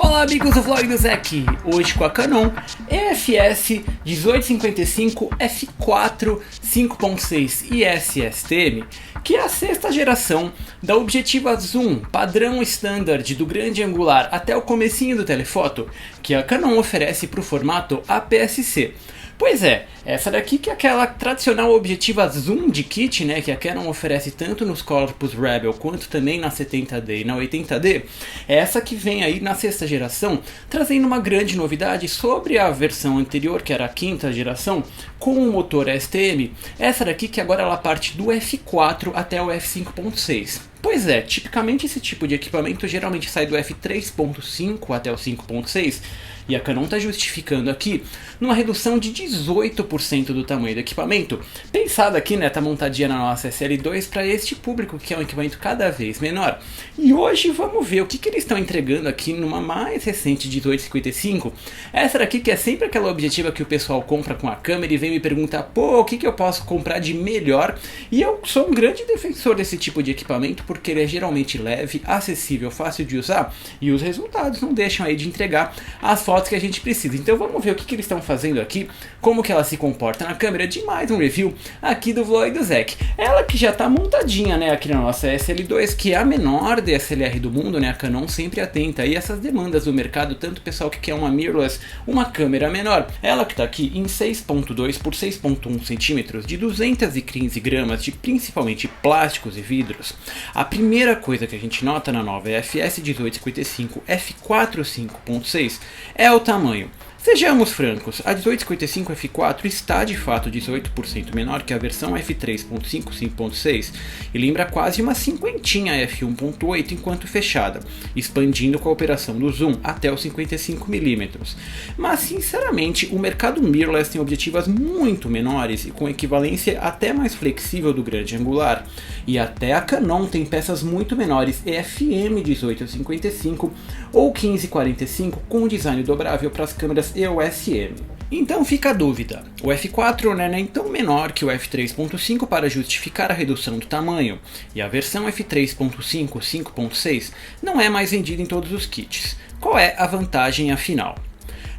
Olá amigos do vlog do Zek, hoje com a Canon EFS 1855 F4 5.6 IS-STM, que é a sexta geração da objetiva zoom padrão standard do grande angular até o comecinho do telefoto que a Canon oferece para o formato APS-C. Pois é, essa daqui que é aquela tradicional objetiva zoom de kit, né, que a Canon oferece tanto nos corpos Rebel quanto também na 70D e na 80D, é essa que vem aí na sexta geração, trazendo uma grande novidade sobre a versão anterior, que era a quinta geração, com o motor STM, essa daqui que agora ela parte do F4 até o F5.6. Pois é, tipicamente esse tipo de equipamento geralmente sai do F3.5 até o 5.6, e a Canon está justificando aqui numa redução de 18% do tamanho do equipamento, pensado aqui, né, tá montadinha na nossa SL2 para este público que é um equipamento cada vez menor. E hoje vamos ver o que eles estão entregando aqui numa mais recente 1855, essa daqui que é sempre aquela objetiva que o pessoal compra com a câmera e vem me perguntar, pô, o que eu posso comprar de melhor? E eu sou um grande defensor desse tipo de equipamento porque ele é geralmente leve, acessível, fácil de usar e os resultados não deixam aí de entregar as fotos que a gente precisa. Então vamos ver o que eles estão fazendo aqui, como que ela se comporta na câmera de mais um review aqui do vlog do Zek. Ela que já está montadinha, né, aqui na nossa SL2, que é a menor DSLR do mundo, né, a Canon sempre atenta aí essas demandas do mercado, tanto o pessoal que quer uma mirrorless, uma câmera menor. Ela que está aqui em 6.2 por 6.1 centímetros, de 215 gramas de principalmente plásticos e vidros. A primeira coisa que a gente nota na nova EFS 1855 F4 5.6 é o tamanho. Sejamos francos, a 1855 F4 está de fato 18% menor que a versão F3.5 5.6 e lembra quase uma cinquentinha F1.8 enquanto fechada, expandindo com a operação do zoom até os 55mm. Mas sinceramente, o mercado mirrorless tem objetivas muito menores e com equivalência até mais flexível do grande angular, e até a Canon tem peças muito menores FM 1855 ou 1545 com design dobrável para as câmeras EOS M. Então fica a dúvida, o F4 não é nem tão menor que o F3.5 para justificar a redução do tamanho, e a versão F3.5 5.6 não é mais vendida em todos os kits. Qual é a vantagem afinal?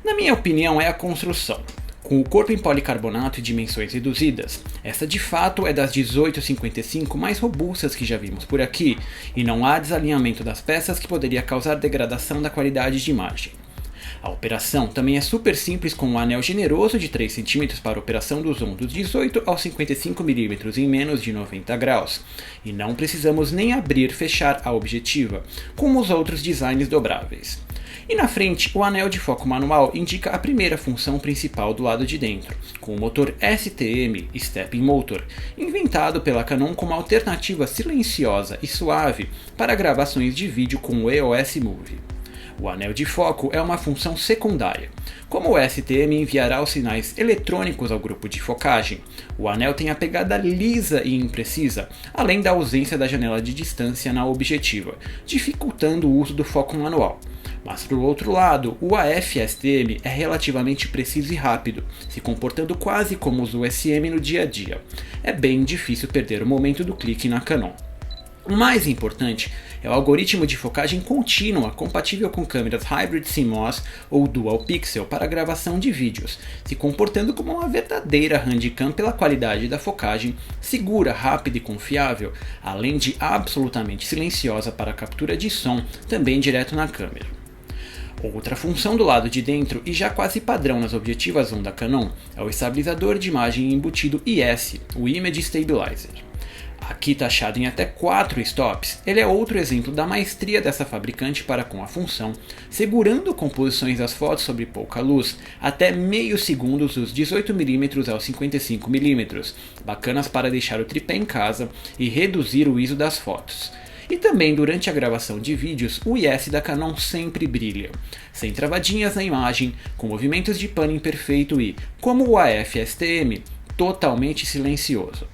Na minha opinião é a construção. Com o corpo em policarbonato e dimensões reduzidas, essa de fato é das 1855 mais robustas que já vimos por aqui, e não há desalinhamento das peças que poderia causar degradação da qualidade de imagem. A operação também é super simples, com um anel generoso de 3 cm para a operação do zoom dos 18 aos 55mm em menos de 90 graus, e não precisamos nem abrir e fechar a objetiva, como os outros designs dobráveis. E na frente, o anel de foco manual indica a primeira função principal do lado de dentro, com o motor STM Stepping Motor, inventado pela Canon como alternativa silenciosa e suave para gravações de vídeo com o EOS Movie. O anel de foco é uma função secundária. Como o STM enviará os sinais eletrônicos ao grupo de focagem, o anel tem a pegada lisa e imprecisa, além da ausência da janela de distância na objetiva, dificultando o uso do foco manual. Mas por outro lado, o AF-STM é relativamente preciso e rápido, se comportando quase como os USM no dia a dia. É bem difícil perder o momento do clique na Canon. O mais importante é o algoritmo de focagem contínua compatível com câmeras Hybrid CMOS ou Dual Pixel para gravação de vídeos, se comportando como uma verdadeira handicam pela qualidade da focagem, segura, rápida e confiável, além de absolutamente silenciosa para a captura de som, também direto na câmera. Outra função do lado de dentro, e já quase padrão nas objetivas zoom da Canon, é o estabilizador de imagem embutido IS, o Image Stabilizer. Aqui taxado em até 4 stops, ele é outro exemplo da maestria dessa fabricante para com a função, segurando composições das fotos sob pouca luz, até meio segundo dos 18mm aos 55mm, bacanas para deixar o tripé em casa e reduzir o ISO das fotos. E também durante a gravação de vídeos, o IS da Canon sempre brilha, sem travadinhas na imagem, com movimentos de panning perfeito e, como o AF-STM, totalmente silencioso.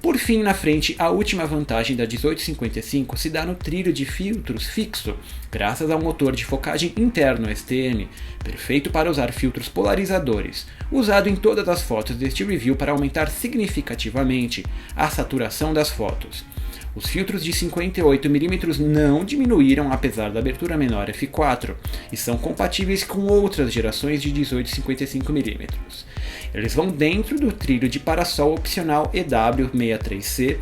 Por fim, na frente, a última vantagem da 1855 se dá no trilho de filtros fixo, graças ao motor de focagem interno STM, perfeito para usar filtros polarizadores, usado em todas as fotos deste review para aumentar significativamente a saturação das fotos. Os filtros de 58mm não diminuíram apesar da abertura menor f4 e são compatíveis com outras gerações de 18-55mm. Eles vão dentro do trilho de parasol opcional EW63C,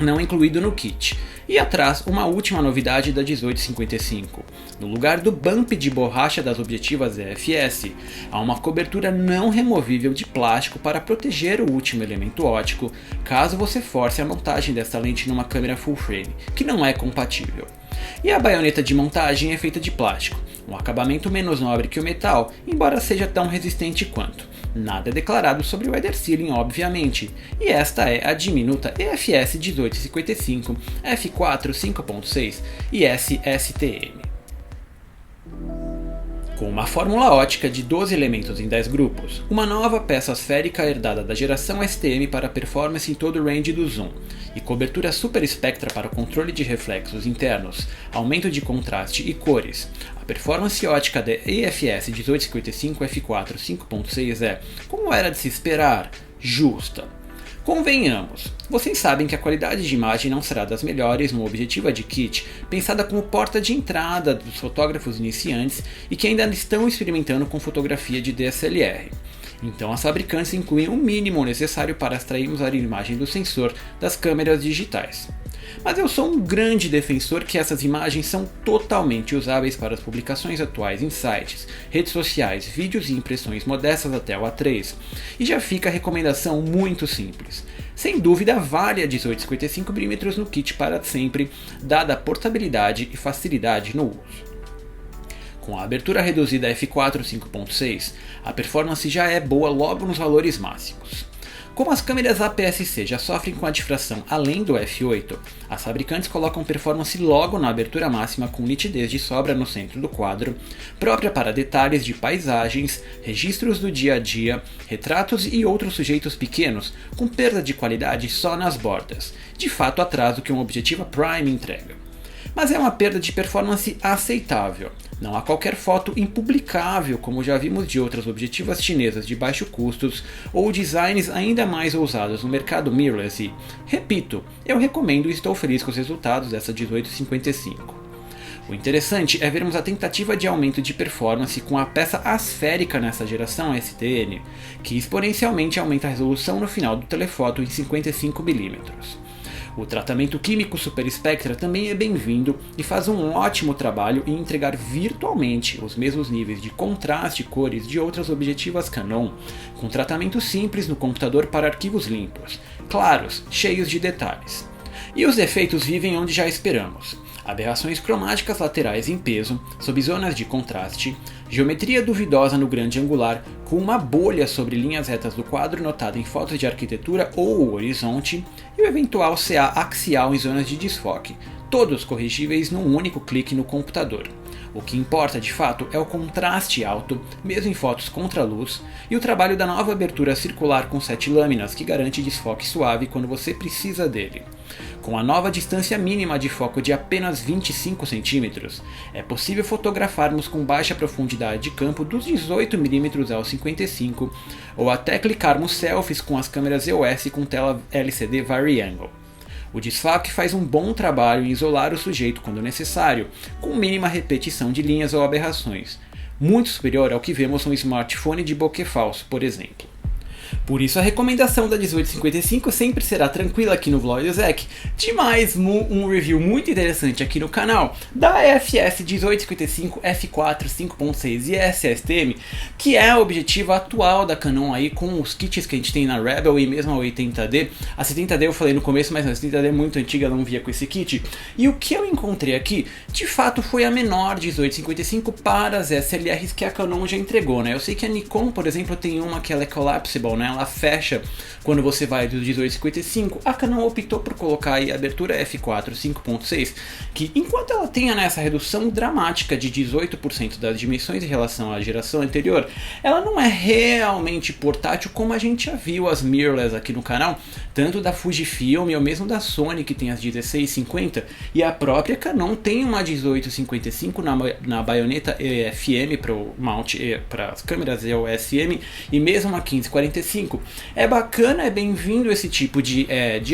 não incluído no kit, e atrás uma última novidade da 1855. No lugar do bump de borracha das objetivas EFS, há uma cobertura não removível de plástico para proteger o último elemento óptico, caso você force a montagem desta lente numa câmera full frame, que não é compatível. E a baioneta de montagem é feita de plástico, um acabamento menos nobre que o metal, embora seja tão resistente quanto. Nada é declarado sobre o weather sealing, obviamente, e esta é a diminuta EFS 1855 f4 5.6 e SSTM. Com uma fórmula ótica de 12 elementos em 10 grupos, uma nova peça esférica herdada da geração STM para performance em todo o range do zoom, e cobertura Super Spectra para o controle de reflexos internos, aumento de contraste e cores. A performance ótica da EFS 1855 f4 5.6 é, como era de se esperar, justa. Convenhamos, vocês sabem que a qualidade de imagem não será das melhores no Objetiva de Kit, pensada como porta de entrada dos fotógrafos iniciantes e que ainda estão experimentando com fotografia de DSLR. Então as fabricantes incluem o mínimo necessário para extrairmos a imagem do sensor das câmeras digitais. Mas eu sou um grande defensor que essas imagens são totalmente usáveis para as publicações atuais em sites, redes sociais, vídeos e impressões modestas até o A3, e já fica a recomendação muito simples. Sem dúvida vale a 18-55mm no kit para sempre, dada a portabilidade e facilidade no uso. Com a abertura reduzida f4 5.6, a performance já é boa logo nos valores máximos. Como as câmeras APS-C já sofrem com a difração além do f8, as fabricantes colocam performance logo na abertura máxima com nitidez de sobra no centro do quadro, própria para detalhes de paisagens, registros do dia a dia, retratos e outros sujeitos pequenos, com perda de qualidade só nas bordas, de fato atrás do que um Objetiva Prime entrega. Mas é uma perda de performance aceitável. Não há qualquer foto impublicável, como já vimos de outras objetivas chinesas de baixo custos ou designs ainda mais ousados no mercado mirrorless e, repito, eu recomendo e estou feliz com os resultados dessa 1855. O interessante é vermos a tentativa de aumento de performance com a peça asférica nessa geração STN, que exponencialmente aumenta a resolução no final do telefoto em 55mm. O tratamento químico Super Spectra também é bem-vindo e faz um ótimo trabalho em entregar virtualmente os mesmos níveis de contraste e cores de outras objetivas Canon, com tratamento simples no computador para arquivos limpos, claros, cheios de detalhes. E os defeitos vivem onde já esperamos. Aberrações cromáticas laterais em peso, sob zonas de contraste, geometria duvidosa no grande angular, com uma bolha sobre linhas retas do quadro notada em fotos de arquitetura ou o horizonte, e o eventual CA axial em zonas de desfoque, todos corrigíveis num único clique no computador. O que importa de fato é o contraste alto, mesmo em fotos contra luz, e o trabalho da nova abertura circular com 7 lâminas que garante desfoque suave quando você precisa dele. Com a nova distância mínima de foco de apenas 25 cm, é possível fotografarmos com baixa profundidade de campo dos 18mm ao 55 ou até clicarmos selfies com as câmeras EOS com tela LCD Vari-Angle. O desfoque faz um bom trabalho em isolar o sujeito quando necessário, com mínima repetição de linhas ou aberrações, muito superior ao que vemos no smartphone de bokeh falso, por exemplo. Por isso a recomendação da 1855 sempre será tranquila aqui no Vlog do Zec, de mais um review muito interessante aqui no canal da EFS 1855 f4 5.6 e SSTM, que é a objetiva atual da Canon aí com os kits que a gente tem na Rebel e mesmo a 80D. A 70D eu falei no começo, mas a 70D é muito antiga, não via com esse kit. E o que eu encontrei aqui, de fato foi a menor 1855 para as SLRs que a Canon já entregou, né? Eu sei que a Nikon, por exemplo, tem uma que ela é collapsible, né? Ela fecha quando você vai do 1855. A Canon optou por colocar aí a abertura f4 5.6, que enquanto ela tenha nessa redução dramática de 18% das dimensões em relação à geração anterior, ela não é realmente portátil como a gente já viu as mirrorless aqui no canal, tanto da Fujifilm ou mesmo da Sony, que tem as 1650, e a própria Canon tem uma 1855 na baioneta EFM para o mount para as câmeras EOS M, e mesmo uma 1545 2055, é bacana, é bem-vindo esse tipo de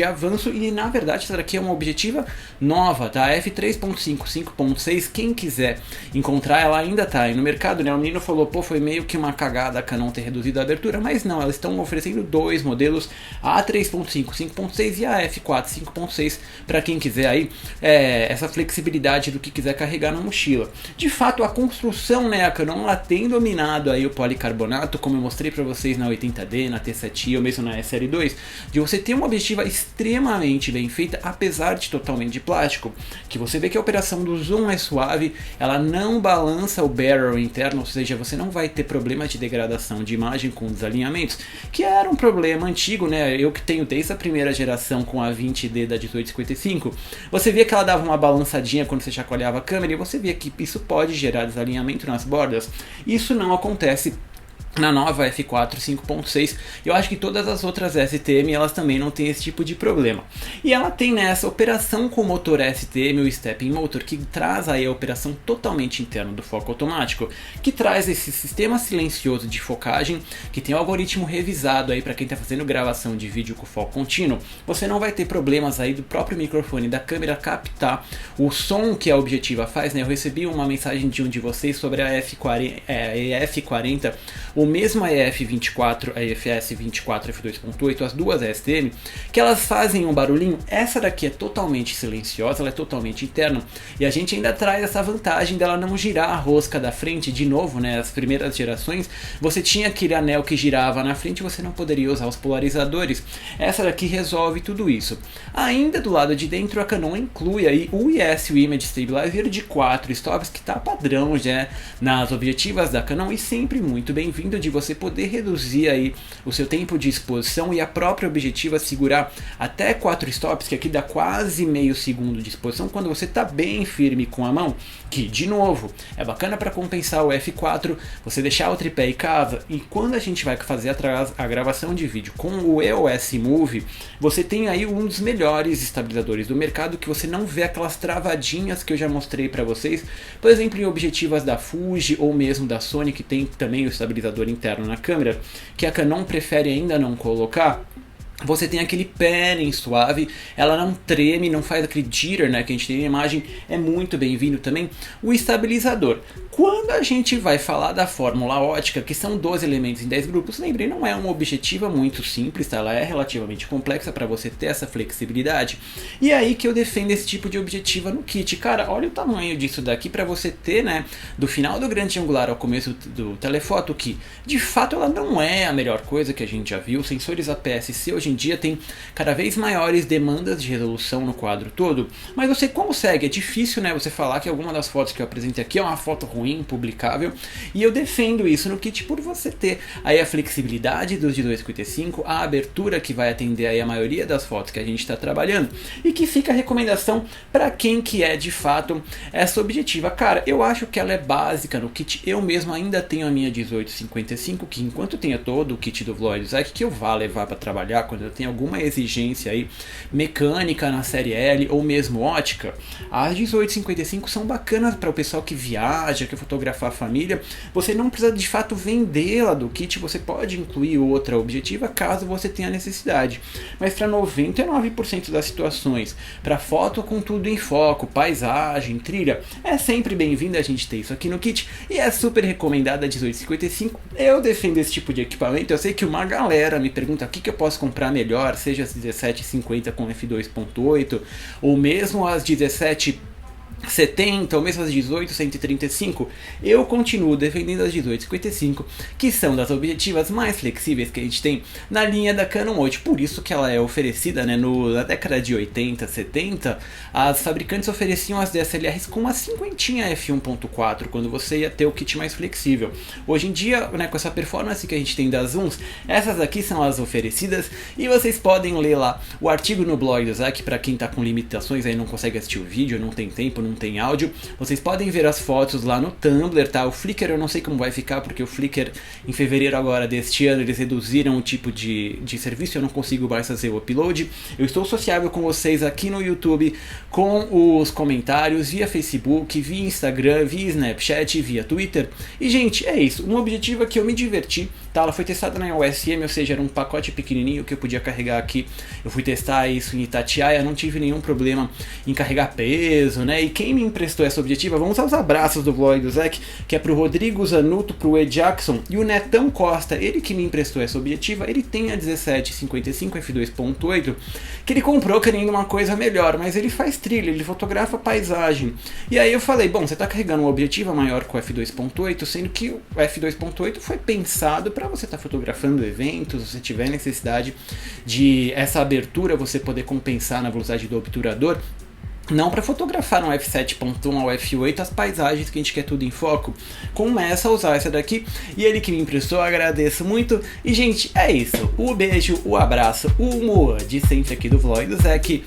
avanço, e na verdade essa daqui é uma objetiva nova, tá? F3.5, 5.6, quem quiser encontrar, ela ainda tá aí no mercado, né? O menino falou, pô, foi meio que uma cagada a Canon ter reduzido a abertura, mas não, elas estão oferecendo dois modelos, a A3.5, 5.6 e a F4, 5.6, para quem quiser aí essa flexibilidade do que quiser carregar na mochila. De fato, a construção, né, a Canon ela tem dominado aí o policarbonato, como eu mostrei para vocês na 80D, na T7i ou mesmo na SL2, de você ter uma objetiva extremamente bem feita, apesar de totalmente de plástico, que você vê que a operação do zoom é suave, ela não balança o barrel interno, ou seja, você não vai ter problema de degradação de imagem com desalinhamentos, que era um problema antigo, né? Eu que tenho desde a primeira geração com a 20D da 1855, você via que ela dava uma balançadinha quando você chacoalhava a câmera, e você via que isso pode gerar desalinhamento nas bordas. Isso não acontece na nova F4 5.6, eu acho que todas as outras STM elas também não têm esse tipo de problema. E ela tem, né, essa operação com o motor STM, o Stepping Motor, que traz aí a operação totalmente interna do foco automático, que traz esse sistema silencioso de focagem, que tem o algoritmo revisado aí para quem está fazendo gravação de vídeo com foco contínuo. Você não vai ter problemas aí do próprio microfone da câmera captar o som que a objetiva faz, né? Eu recebi uma mensagem de um de vocês sobre a EF40, ou mesmo a EF24, a EFS24 F2.8, as duas STM, que elas fazem um barulhinho. Essa daqui é totalmente silenciosa, ela é totalmente interna, e a gente ainda traz essa vantagem dela não girar a rosca da frente de novo, né? As primeiras gerações, você tinha aquele anel que girava na frente, você não poderia usar os polarizadores. Essa daqui resolve tudo isso. Ainda do lado de dentro, a Canon inclui aí o IS, o Image Stabilizer de 4 stops, que está padrão já nas objetivas da Canon, e sempre muito bem-vindo de você poder reduzir aí o seu tempo de exposição e a própria objetiva segurar até 4 stops, que aqui dá quase meio segundo de exposição quando você está bem firme com a mão, que de novo é bacana para compensar o F4, você deixar o tripé em casa. E quando a gente vai fazer a gravação de vídeo com o EOS Move, você tem aí um dos melhores estabilizadores do mercado, que você não vê aquelas travadinhas que eu já mostrei para vocês, por exemplo em objetivas da Fuji ou mesmo da Sony, que tem também o estabilizador interno na câmera, que a Canon prefere ainda não colocar. Você tem aquele panning suave, ela não treme, não faz aquele jitter, né, que a gente tem na imagem, é muito bem-vindo também o estabilizador. Quando a gente vai falar da fórmula ótica, que são 12 elementos em 10 grupos, lembrem, não é uma objetiva muito simples, tá? Ela é relativamente complexa para você ter essa flexibilidade. E é aí que eu defendo esse tipo de objetiva no kit. Cara, olha o tamanho disso daqui para você ter, né, do final do grande angular ao começo do telefoto, que de fato ela não é a melhor coisa que a gente já viu. Sensores APS-C hoje em dia tem cada vez maiores demandas de resolução no quadro todo, mas você consegue, é difícil, né, você falar que alguma das fotos que eu apresentei aqui é uma foto ruim, impublicável, e eu defendo isso no kit por você ter aí a flexibilidade dos de 2.55, a abertura que vai atender aí a maioria das fotos que a gente está trabalhando, e que fica a recomendação para quem que é de fato essa objetiva. Cara, eu acho que ela é básica no kit, eu mesmo ainda tenho a minha 18-55, que enquanto tenha todo o kit do Vlog Zack, que eu vá levar para trabalhar quando eu tenho alguma exigência aí mecânica na série L ou mesmo ótica, as 18-55 são bacanas para o pessoal que viaja, que fotografar a família. Você não precisa de fato vendê-la do kit, você pode incluir outra objetiva caso você tenha necessidade, mas para 99% das situações, para foto com tudo em foco, paisagem, trilha, é sempre bem-vindo a gente ter isso aqui no kit, e é super recomendada a 18-55. Eu defendo esse tipo de equipamento. Eu sei que uma galera me pergunta o que eu posso comprar melhor, seja as 17-50 com f2.8 ou mesmo as 17-70 ou mesmo as 18-135, eu continuo defendendo as 18-55, que são das objetivas mais flexíveis que a gente tem na linha da Canon hoje. Por isso que ela é oferecida, né, na década de 80, 70, as fabricantes ofereciam as DSLRs com uma 50 f1.4, quando você ia ter o kit mais flexível. Hoje em dia, né, com essa performance que a gente tem das zooms, essas aqui são as oferecidas, e vocês podem ler lá o artigo no blog do Zack para quem está com limitações, aí não consegue assistir o vídeo, não tem tempo, não não tem áudio. Vocês podem ver as fotos lá no Tumblr, tá? O Flickr eu não sei como vai ficar, porque o Flickr em fevereiro agora deste ano eles reduziram o tipo de serviço, eu não consigo mais fazer o upload. Eu estou sociável com vocês aqui no YouTube, com os comentários, via Facebook, via Instagram, via Snapchat, via Twitter. E gente, é isso, um objetivo é que eu me diverti, tá? Ela foi testada na iOS M, ou seja, era um pacote pequenininho que eu podia carregar aqui. Eu fui testar isso em Itatiaia, não tive nenhum problema em carregar peso, né? E quem me emprestou essa objetiva, vamos aos abraços do vlog do Zec, que é pro Rodrigo Zanuto, pro Ed Jackson e o Netão Costa, ele que me emprestou essa objetiva. Ele tem a 1755 f2.8, que ele comprou querendo uma coisa melhor, mas ele faz trilha, ele fotografa paisagem. E aí eu falei, bom, você tá carregando uma objetiva maior com o f2.8, sendo que o f2.8 foi pensado para você estar fotografando eventos, se você tiver necessidade de essa abertura, você poder compensar na velocidade do obturador, não para fotografar no f7.1 ao f8 as paisagens que a gente quer tudo em foco. Começa a usar essa daqui, e ele que me emprestou, agradeço muito. E gente, é isso, o beijo, o abraço, o humor de sempre aqui do vlog do Zec.